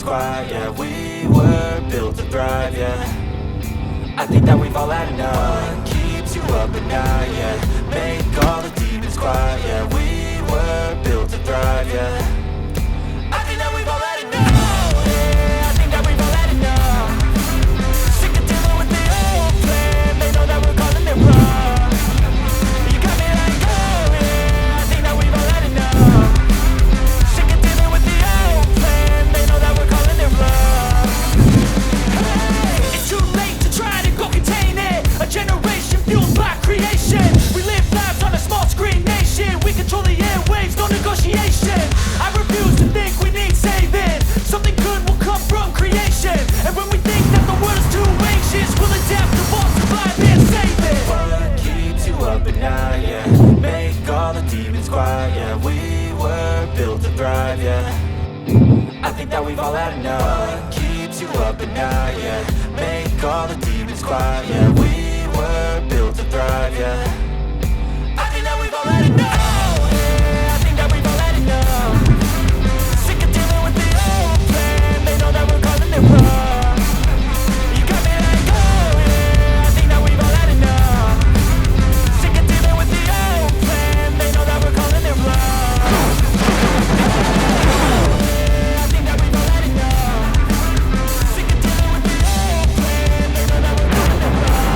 demons quiet, yeah. We were built to thrive, yeah. I think that we've all had enough. What keeps you up at night, yeah. Make all the demons quiet, yeah. We were built to thrive, yeah. I think that we've all had enough. Yeah, I think that we've all had enough. Sick of dealing with the old plan. They know that we're calling it wrong. You got me like, oh yeah, I think that we've all had enough. Sick of dealing with the old plan. They know that we're calling it wrong. Hey, it's too late to try to go contain it. A generation fueled by creation. We live lives on a small screen nation. We control the airwaves, no negotiation. I refuse to think we need saving. Something good will come from creation. And when we think that the world is too anxious, we'll adapt, evolve, survive and save it. What keeps you up at night, yeah. Make all the demons quiet, yeah. We were built to thrive, yeah. I think that we've all had enough. What keeps you up at night, yeah. Make all the demons quiet, yeah. We were built to thrive, yeah. I think that we've all had enough. Yeah, I think that we've all had enough. Sick of dealing with the old plan. They know that we're calling it wrong. You got me like, oh yeah, I think that we've all had enough. Sick of dealing with the old plan. They know that we're calling it wrong. Yeah, I think that we've all had enough. Sick of dealing with the old plan. They know that we're calling it wrong.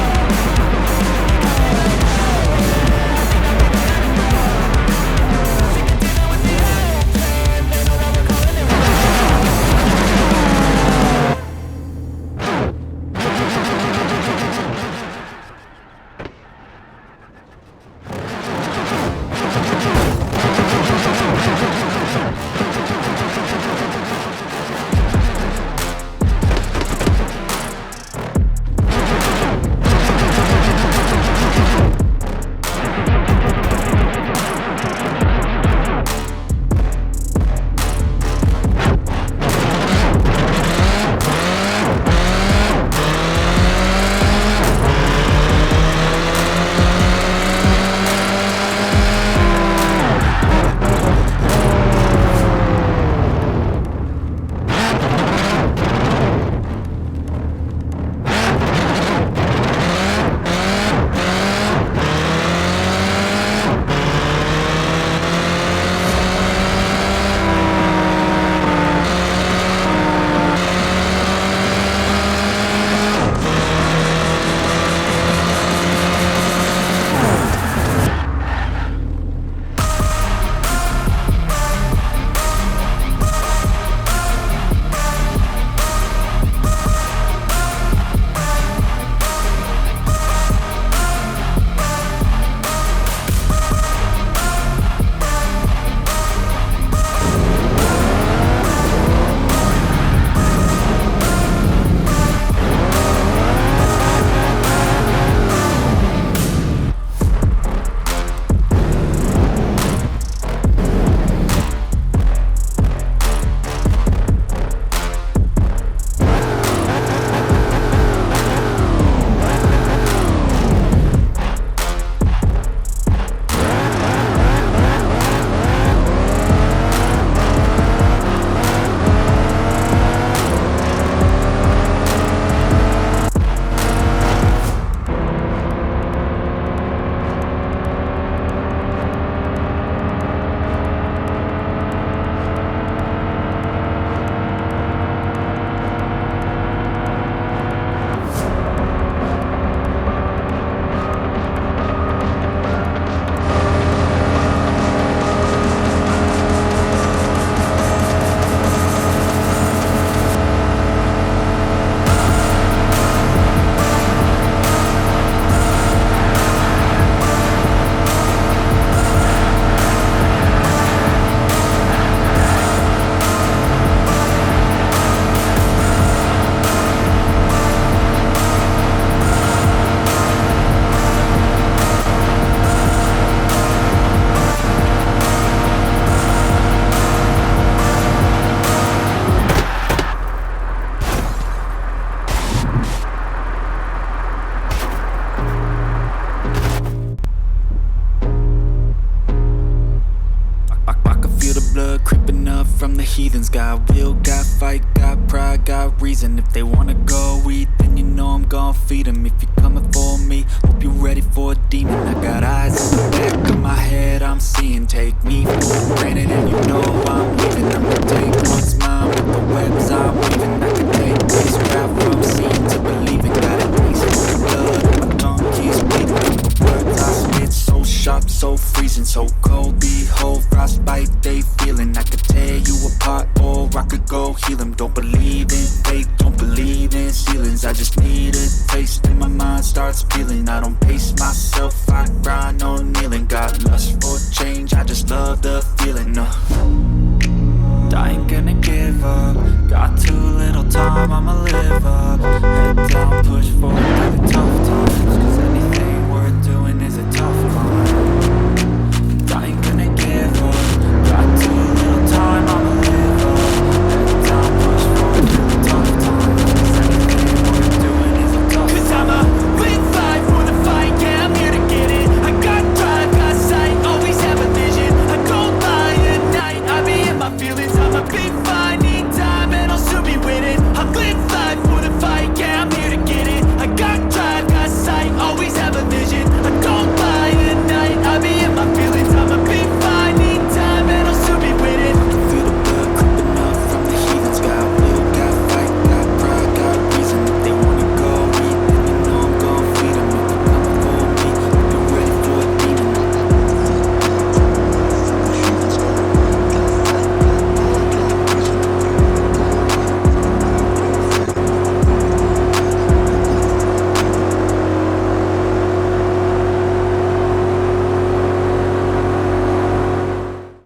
Creeping up from the heathens. Got will, got fight, got pride, got reason. If they wanna go eat, then you know I'm gon' feed them. If you're coming for me, hope you're ready for a demon. I got eyes in the back of my head, I'm seeing. Take me for granted and you know I'm leaving. I'ma take what's mine with the webs I'm weaving. I can take this rap from seeing to believing. Got a taste of the blood and my tongue keeps bleeding. The words I spit so sharp, so freezing, so cold. Behold, frostbite they feeling. I could tear you apart or I could go heal them. Don't believe in fate, don't believe in ceilings. I just need a taste and my mind starts feeling. I don't pace myself, I grind on kneeling. Got love